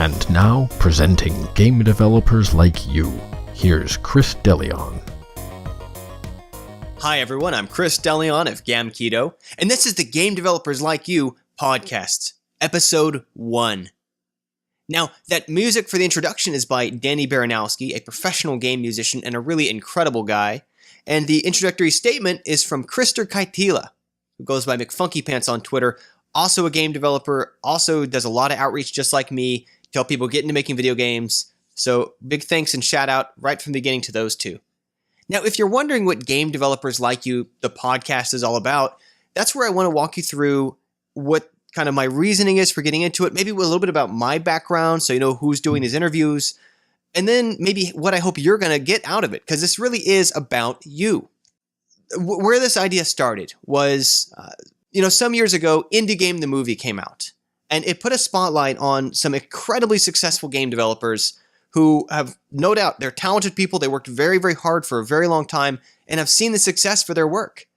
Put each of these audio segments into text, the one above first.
And now, presenting game developers like you, here's Chris DeLeon. Hi everyone, I'm Chris DeLeon of Gamkedo, and this is the Game Developers Like You podcast, episode 1. Now, that music for the introduction is by Danny Baranowski, a professional game musician and a really incredible guy, and the introductory statement is from Krister Kaitila, who goes by McFunkyPants on Twitter, also a game developer, also does a lot of outreach just like me, to help people get into making video games, so big thanks and shout out right from the beginning to those two. Now, if you're wondering what Game Developers Like You, the podcast, is all about, that's where I want to walk you through what kind of my reasoning is for getting into it, maybe a little bit about my background so you know who's doing these interviews, and then maybe what I hope you're going to get out of it, because this really is about you. Where this idea started was, some years ago, Indie Game the movie came out, and it put a spotlight on some incredibly successful game developers who have, no doubt, they're talented people, they worked very, very hard for a very long time, and have seen the success for their work.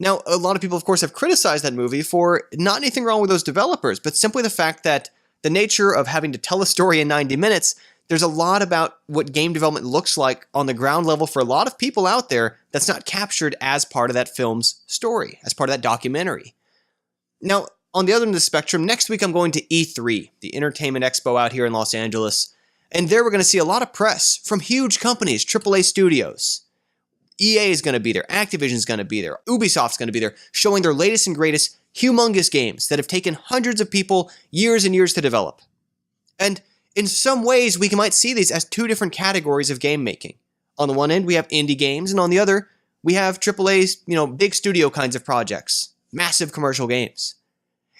Now, a lot of people, of course, have criticized that movie for not anything wrong with those developers, but simply the fact that the nature of having to tell a story in 90 minutes, there's a lot about what game development looks like on the ground level for a lot of people out there that's not captured as part of that film's story, as part of that documentary. Now, on the other end of the spectrum, next week I'm going to E3, the Entertainment Expo out here in Los Angeles, and there we're going to see a lot of press from huge companies, AAA studios. EA is going to be there, Activision is going to be there, Ubisoft's going to be there, showing their latest and greatest humongous games that have taken hundreds of people years and years to develop. And in some ways, we might see these as two different categories of game making. On the one end, we have indie games, and on the other, we have AAA's, big studio kinds of projects, massive commercial games.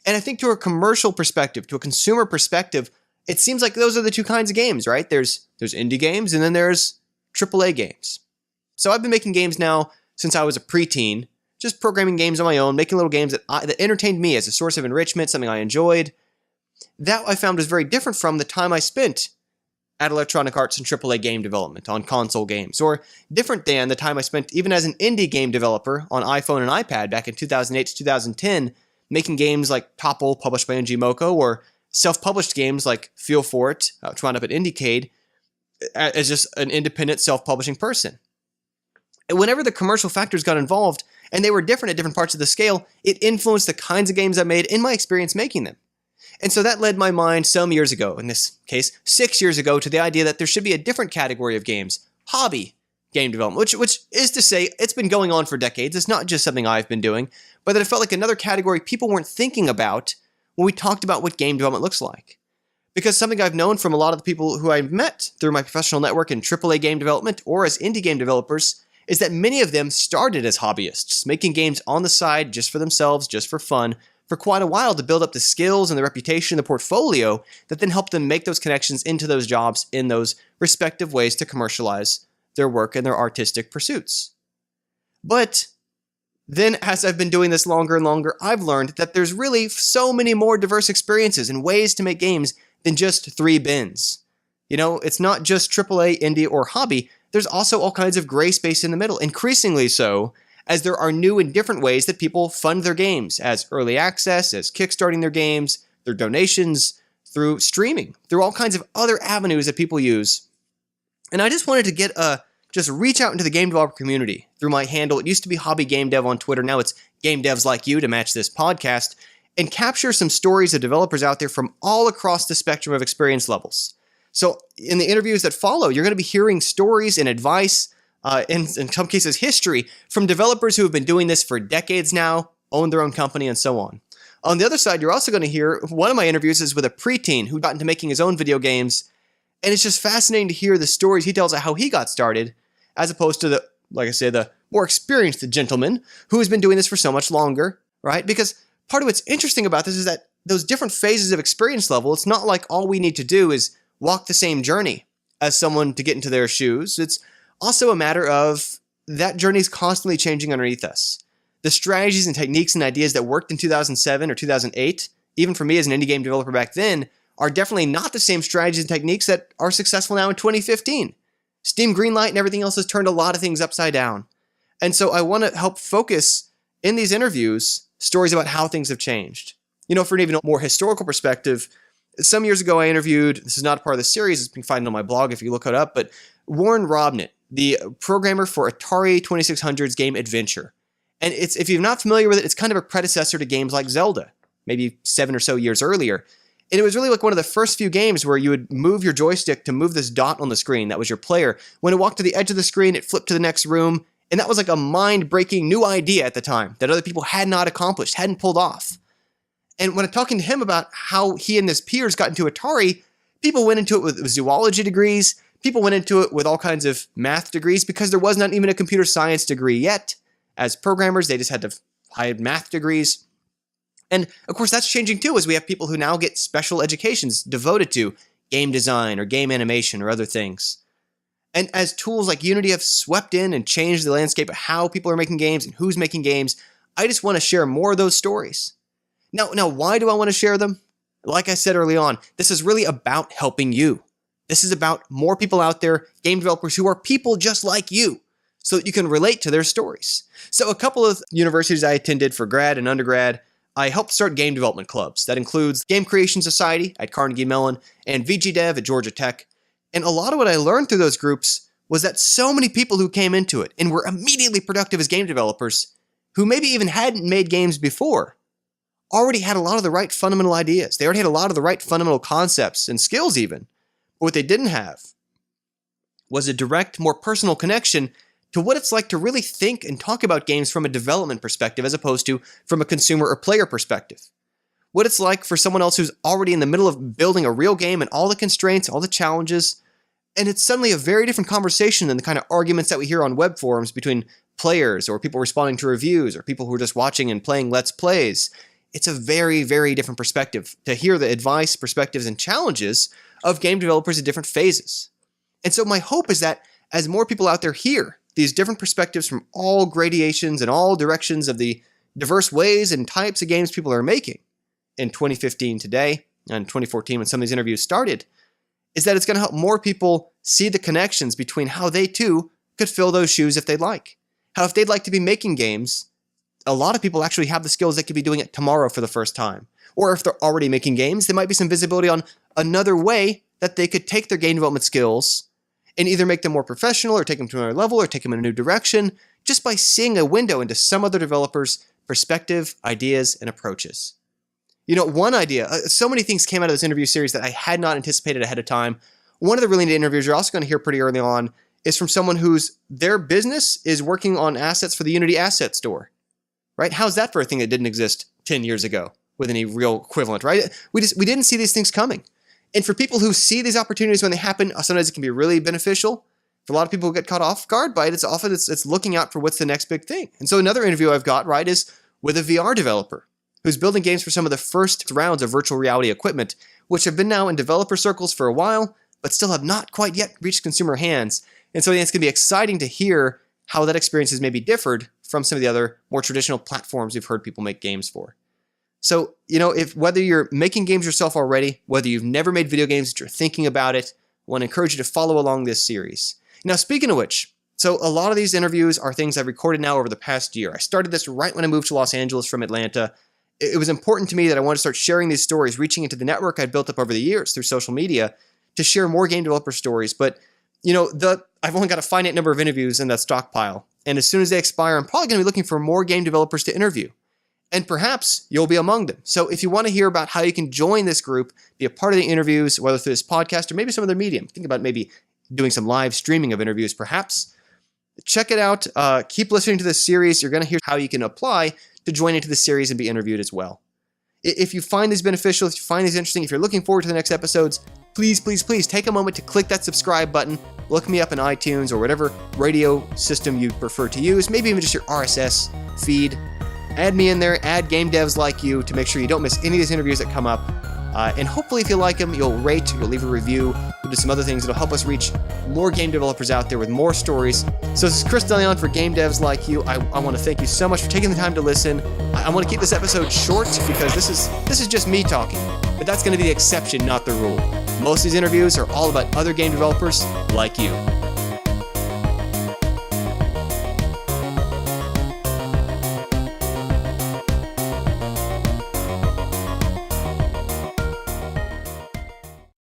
And I think to a commercial perspective, to a consumer perspective, it seems like those are the two kinds of games, right? There's indie games, and then there's AAA games. So I've been making games now since I was a preteen, just programming games on my own, making little games that entertained me as a source of enrichment, something I enjoyed. That I found was very different from the time I spent at Electronic Arts and AAA game development on console games, or different than the time I spent even as an indie game developer on iPhone and iPad back in 2008 to 2010, making games like Topple, published by NG Moko, or self-published games like Feel For It, which wound up at Indiecade, as just an independent self-publishing person. And whenever the commercial factors got involved, and they were different at different parts of the scale, it influenced the kinds of games I made in my experience making them. And so that led my mind some years ago, in this case 6 years ago, to the idea that there should be a different category of games, hobby game development, which is to say it's been going on for decades. It's not just something I've been doing, but that it felt like another category people weren't thinking about when we talked about what game development looks like. Because something I've known from a lot of the people who I've met through my professional network in AAA game development or as indie game developers is that many of them started as hobbyists, making games on the side just for themselves, just for fun, for quite a while to build up the skills and the reputation, the portfolio that then helped them make those connections into those jobs in those respective ways to commercialize their work and their artistic pursuits. But then, as I've been doing this longer and longer, I've learned that there's really so many more diverse experiences and ways to make games than just 3 bins. It's not just AAA, indie, or hobby. There's also all kinds of gray space in the middle, increasingly so, as there are new and different ways that people fund their games, as early access, as kickstarting their games, their donations, through streaming, through all kinds of other avenues that people use. And I just wanted to just reach out into the game developer community through my handle. It used to be Hobby Game Dev on Twitter. Now it's GameDevsLikeYou to match this podcast, and capture some stories of developers out there from all across the spectrum of experience levels. So in the interviews that follow, you're going to be hearing stories and advice, in some cases history, from developers who have been doing this for decades now, own their own company, and so on. On the other side, you're also going to hear one of my interviews is with a preteen who got into making his own video games, and it's just fascinating to hear the stories he tells of how he got started, as opposed to the more experienced gentleman who has been doing this for so much longer, right? Because part of what's interesting about this is that those different phases of experience level, it's not like all we need to do is walk the same journey as someone to get into their shoes. It's also a matter of that journey is constantly changing underneath us. The strategies and techniques and ideas that worked in 2007 or 2008, even for me as an indie game developer back then, are definitely not the same strategies and techniques that are successful now in 2015. Steam Greenlight and everything else has turned a lot of things upside down. And so I want to help focus in these interviews stories about how things have changed. For an even more historical perspective, Some years ago, I interviewed, this is not part of the series, it's been found on my blog if you look it up, but Warren Robnett, the programmer for Atari 2600's game Adventure. And if you're not familiar with it, it's kind of a predecessor to games like Zelda, maybe 7 or so years earlier. And it was really like one of the first few games where you would move your joystick to move this dot on the screen. That was your player. When it walked to the edge of the screen, it flipped to the next room. And that was like a mind-breaking new idea at the time that other people had not accomplished, hadn't pulled off. And when I'm talking to him about how he and his peers got into Atari, people went into it with zoology degrees. People went into it with all kinds of math degrees because there was not even a computer science degree yet. As programmers, they just had to hide math degrees. And of course, that's changing too, as we have people who now get special educations devoted to game design or game animation or other things. And as tools like Unity have swept in and changed the landscape of how people are making games and who's making games, I just want to share more of those stories. Now, why do I want to share them? Like I said early on, this is really about helping you. This is about more people out there, game developers who are people just like you, so that you can relate to their stories. So a couple of universities I attended for grad and undergrad, I helped start game development clubs. That includes Game Creation Society at Carnegie Mellon and GameDev at Georgia Tech. And a lot of what I learned through those groups was that so many people who came into it and were immediately productive as game developers, who maybe even hadn't made games before, already had a lot of the right fundamental ideas. They already had a lot of the right fundamental concepts and skills even. But what they didn't have was a direct, more personal connection to what it's like to really think and talk about games from a development perspective as opposed to from a consumer or player perspective. What it's like for someone else who's already in the middle of building a real game and all the constraints, all the challenges, and it's suddenly a very different conversation than the kind of arguments that we hear on web forums between players or people responding to reviews or people who are just watching and playing Let's Plays. It's a very, very different perspective to hear the advice, perspectives, and challenges of game developers at different phases. And so my hope is that as more people out there hear these different perspectives from all gradations and all directions of the diverse ways and types of games people are making in 2015 today and 2014 when some of these interviews started, is that it's going to help more people see the connections between how they too could fill those shoes if they'd like. How if they'd like to be making games, a lot of people actually have the skills they could be doing it tomorrow for the first time. Or if they're already making games, there might be some visibility on another way that they could take their game development skills and either make them more professional or take them to another level or take them in a new direction just by seeing a window into some other developer's perspective, ideas, and approaches. You know, one idea, so many things came out of this interview series that I had not anticipated ahead of time. One of the really neat interviews you're also going to hear pretty early on is from someone whose their business is working on assets for the Unity Asset Store, right? How's that for a thing that didn't exist 10 years ago with any real equivalent, right? We didn't see these things coming. And for people who see these opportunities when they happen, sometimes it can be really beneficial. For a lot of people who get caught off guard by it, it's often looking out for what's the next big thing. And so another interview I've got, right, is with a VR developer who's building games for some of the first rounds of virtual reality equipment, which have been now in developer circles for a while, but still have not quite yet reached consumer hands. And so I think it's going to be exciting to hear how that experience has maybe differed from some of the other more traditional platforms we've heard people make games for. So, you know, whether you're making games yourself already, whether you've never made video games but you're thinking about it, I want to encourage you to follow along this series. Now, speaking of which, so a lot of these interviews are things I've recorded now over the past year. I started this right when I moved to Los Angeles from Atlanta. It was important to me that I wanted to start sharing these stories, reaching into the network I'd built up over the years through social media to share more game developer stories. But, you know, I've only got a finite number of interviews in that stockpile. And as soon as they expire, I'm probably going to be looking for more game developers to interview. And perhaps you'll be among them. So if you want to hear about how you can join this group, be a part of the interviews, whether through this podcast or maybe some other medium, think about maybe doing some live streaming of interviews perhaps, check it out. Keep listening to this series. You're going to hear how you can apply to join into the series and be interviewed as well. If you find these beneficial, if you find these interesting, if you're looking forward to the next episodes, please, please, please take a moment to click that subscribe button. Look me up in iTunes or whatever radio system you prefer to use, maybe even just your RSS feed. Add me in there, add GameDevsLikeYou to make sure you don't miss any of these interviews that come up. And hopefully if you like them, you'll rate, you'll leave a review, you'll do some other things that'll help us reach more game developers out there with more stories. So this is Chris DeLeon for GameDevsLikeYou. I want to thank you so much for taking the time to listen. I want to keep this episode short because this is just me talking. But that's going to be the exception, not the rule. Most of these interviews are all about other game developers like you.